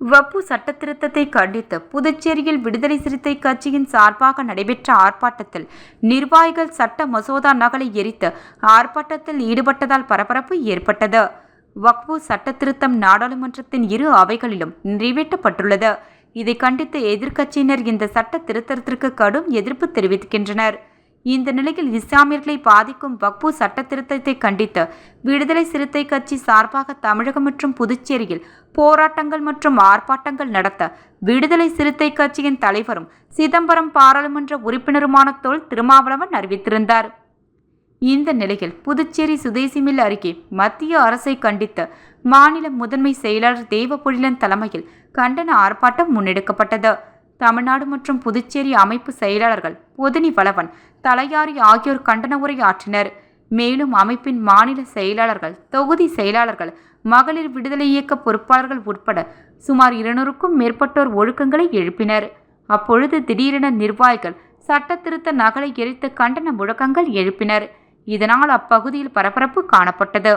வப்பு சட்டத்திருத்தத்தை கண்டித்து புதுச்சேரியில் விடுதலை சிறுத்தை கட்சியின் சார்பாக நடைபெற்ற ஆர்ப்பாட்டத்தில் நிர்வாகிகள் சட்ட மசோதா நகலை எரித்து ஆர்ப்பாட்டத்தில் ஈடுபட்டதால் பரபரப்பு ஏற்பட்டது. வக்ஃபு சட்டத்திருத்தம் நாடாளுமன்றத்தின் இரு அவைகளிலும் நிறைவேற்றப்பட்டுள்ளது. இதை கண்டித்து எதிர்க்கட்சியினர் இந்த சட்ட திருத்தத்திற்கு கடும் எதிர்ப்பு தெரிவிக்கின்றனர். இந்த நிலையில் இஸ்லாமியர்களை பாதிக்கும் வக்ஃபு சட்ட திருத்தத்தை கண்டித்து விடுதலை சிறுத்தை கட்சி சார்பாக தமிழகம் மற்றும் புதுச்சேரியில் போராட்டங்கள் மற்றும் ஆர்ப்பாட்டங்கள் நடத்த விடுதலை சிறுத்தை கட்சியின் தலைவரும் சிதம்பரம் பாராளுமன்ற உறுப்பினருமான தொல் திருமாவளவன் அறிவித்திருந்தார். இந்த நிலையில் புதுச்சேரி சுதேசி மில் அருகே மத்திய அரசை கண்டித்து மாநில முதன்மை செயலாளர் தேவபொழிலன் தலைமையில் கண்டன ஆர்ப்பாட்டம் முன்னெடுக்கப்பட்டது. தமிழ்நாடு மற்றும் புதுச்சேரி அமைப்பு செயலாளர்கள் பொதினி வளவன், தலையாரி ஆகியோர் கண்டன உரை ஆற்றினர். மேலும் அமைப்பின் மாநில செயலாளர்கள், தொகுதி செயலாளர்கள், மகளிர் விடுதலை இயக்க பொறுப்பாளர்கள் உட்பட சுமார் 200க்கும் மேற்பட்டோர் ஒழுக்கங்களை எழுப்பினர். அப்பொழுது திடீரென நிர்வாகிகள் சட்ட திருத்த நகலை எரித்து கண்டன முழக்கங்கள் எழுப்பினர். இதனால் அப்பகுதியில் பரபரப்பு காணப்பட்டது.